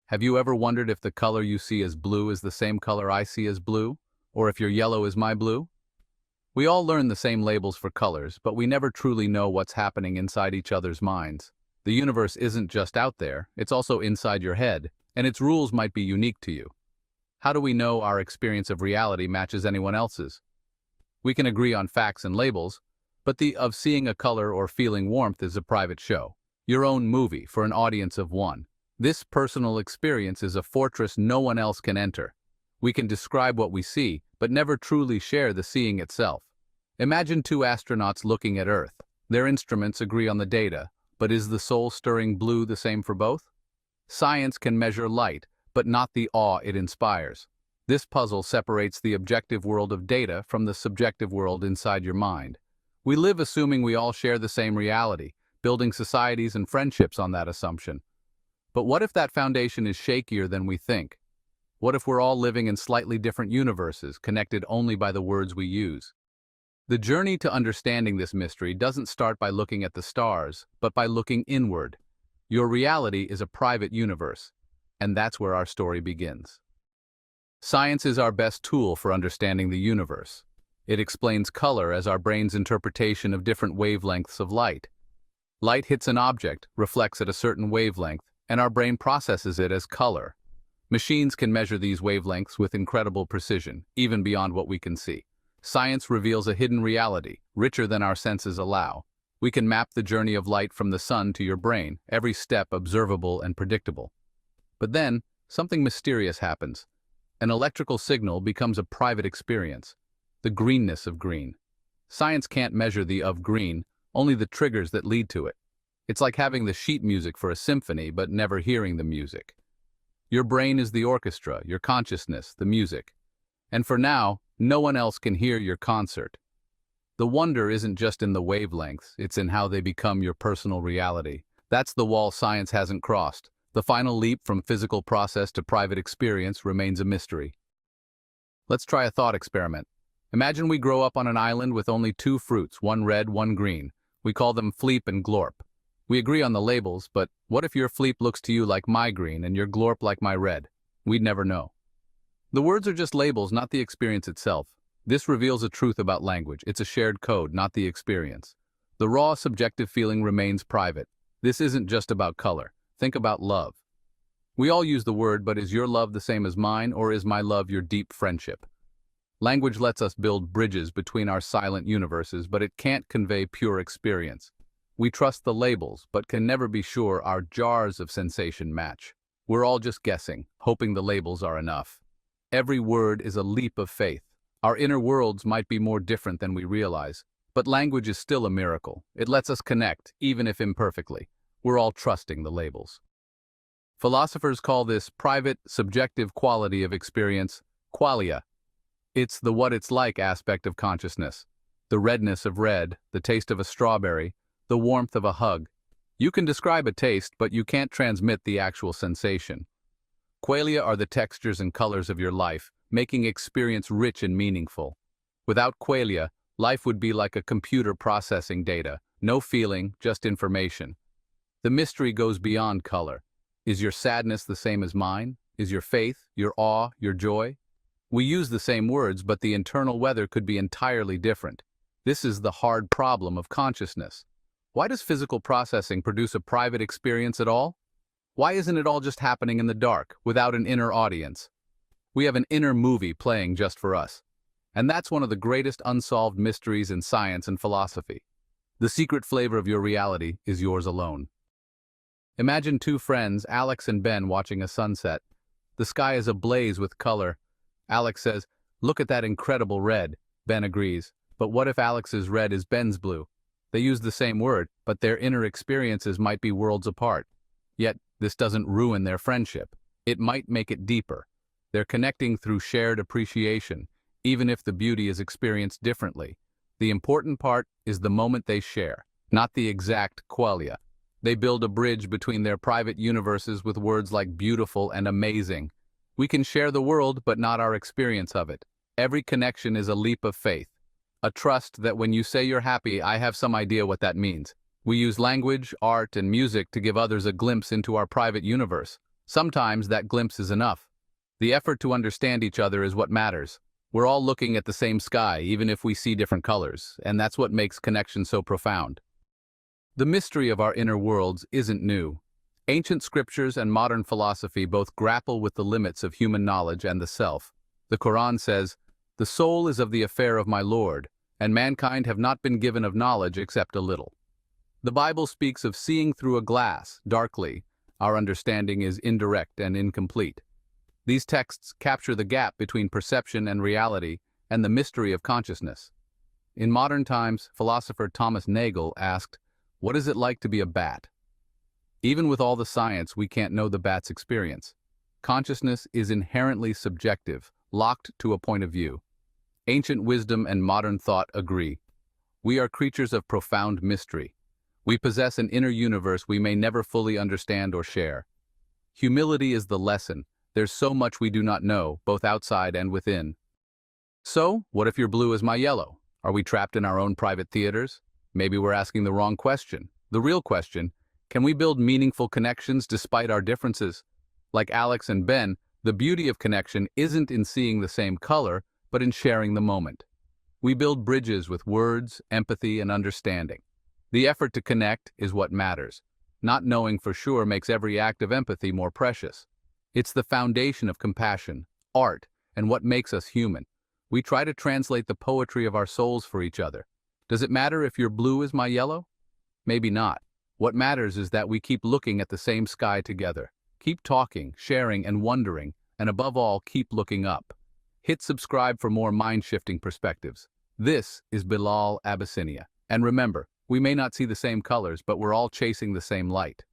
Have you ever wondered if the color you see as blue is the same color I see as blue? Or if your yellow is my blue? We all learn the same labels for colors, but we never truly know what's happening inside each other's minds. The universe isn't just out there, it's also inside your head, and its rules might be unique to you. How do we know our experience of reality matches anyone else's? We can agree on facts and labels, but the of seeing a color or feeling warmth is a private show. Your own movie for an audience of one. This personal experience is a fortress no one else can enter. We can describe what we see, but never truly share the seeing itself. Imagine two astronauts looking at Earth. Their instruments agree on the data, but is the soul-stirring blue the same for both? Science can measure light, but not the awe it inspires. This puzzle separates the objective world of data from the subjective world inside your mind. We live assuming we all share the same reality, building societies and friendships on that assumption. But what if that foundation is shakier than we think? What if we're all living in slightly different universes, connected only by the words we use? The journey to understanding this mystery doesn't start by looking at the stars, but by looking inward. Your reality is a private universe, and that's where our story begins. Science is our best tool for understanding the universe. It explains color as our brain's interpretation of different wavelengths of light. Light hits an object, reflects at a certain wavelength, and our brain processes it as color. Machines can measure these wavelengths with incredible precision, even beyond what we can see. Science reveals a hidden reality, richer than our senses allow. We can map the journey of light from the sun to your brain, every step observable and predictable. But then, something mysterious happens. An electrical signal becomes a private experience. The greenness of green. Science can't measure the of green, only the triggers that lead to it. It's like having the sheet music for a symphony but never hearing the music. Your brain is the orchestra, your consciousness, the music. And for now, no one else can hear your concert. The wonder isn't just in the wavelengths, it's in how they become your personal reality. That's the wall science hasn't crossed. The final leap from physical process to private experience remains a mystery. Let's try a thought experiment. Imagine we grow up on an island with only two fruits, one red, one green. We call them fleep and glorp. We agree on the labels, but what if your fleep looks to you like my green and your glorp like my red? We'd never know. The words are just labels, not the experience itself. This reveals a truth about language. It's a shared code, not the experience. The raw, subjective feeling remains private. This isn't just about color. Think about love. We all use the word, but is your love the same as mine, or is my love your deep friendship? Language lets us build bridges between our silent universes, but it can't convey pure experience. We trust the labels, but can never be sure our jars of sensation match. We're all just guessing, hoping the labels are enough. Every word is a leap of faith. Our inner worlds might be more different than we realize, but language is still a miracle. It lets us connect, even if imperfectly. We're all trusting the labels. Philosophers call this private, subjective quality of experience qualia. It's the what it's like aspect of consciousness. The redness of red, the taste of a strawberry, the warmth of a hug. You can describe a taste, but you can't transmit the actual sensation. Qualia are the textures and colors of your life, making experience rich and meaningful. Without qualia, life would be like a computer processing data, no feeling, just information. The mystery goes beyond color. Is your sadness the same as mine? Is your faith, your awe, your joy? We use the same words, but the internal weather could be entirely different. This is the hard problem of consciousness. Why does physical processing produce a private experience at all? Why isn't it all just happening in the dark, without an inner audience? We have an inner movie playing just for us. And that's one of the greatest unsolved mysteries in science and philosophy. The secret flavor of your reality is yours alone. Imagine two friends, Alex and Ben, watching a sunset. The sky is ablaze with color. Alex says, "Look at that incredible red." Ben agrees. But what if Alex's red is Ben's blue? They use the same word, but their inner experiences might be worlds apart. Yet, this doesn't ruin their friendship. It might make it deeper. They're connecting through shared appreciation, even if the beauty is experienced differently. The important part is the moment they share, not the exact qualia. They build a bridge between their private universes with words like beautiful and amazing. We can share the world, but not our experience of it. Every connection is a leap of faith. A trust that when you say you're happy, I have some idea what that means. We use language, art, and music to give others a glimpse into our private universe. Sometimes that glimpse is enough. The effort to understand each other is what matters. We're all looking at the same sky, even if we see different colors, and that's what makes connection so profound. The mystery of our inner worlds isn't new. Ancient scriptures and modern philosophy both grapple with the limits of human knowledge and the self. The Qur'an says, "The soul is of the affair of my Lord, and mankind have not been given of knowledge except a little." The Bible speaks of seeing through a glass, darkly. Our understanding is indirect and incomplete. These texts capture the gap between perception and reality and the mystery of consciousness. In modern times, philosopher Thomas Nagel asked, "What is it like to be a bat?" Even with all the science, we can't know the bat's experience. Consciousness is inherently subjective, locked to a point of view. Ancient wisdom and modern thought agree. We are creatures of profound mystery. We possess an inner universe we may never fully understand or share. Humility is the lesson. There's so much we do not know, both outside and within. So, what if your blue is my yellow? Are we trapped in our own private theaters? Maybe we're asking the wrong question. The real question: can we build meaningful connections despite our differences? Like Alex and Ben, the beauty of connection isn't in seeing the same color, but in sharing the moment. We build bridges with words, empathy, and understanding. The effort to connect is what matters. Not knowing for sure makes every act of empathy more precious. It's the foundation of compassion, art, and what makes us human. We try to translate the poetry of our souls for each other. Does it matter if your blue is my yellow? Maybe not. What matters is that we keep looking at the same sky together. Keep talking, sharing, and wondering, and above all, keep looking up. Hit subscribe for more mind-shifting perspectives. This is Bilal, Abyssinia. And remember, we may not see the same colors, but we're all chasing the same light.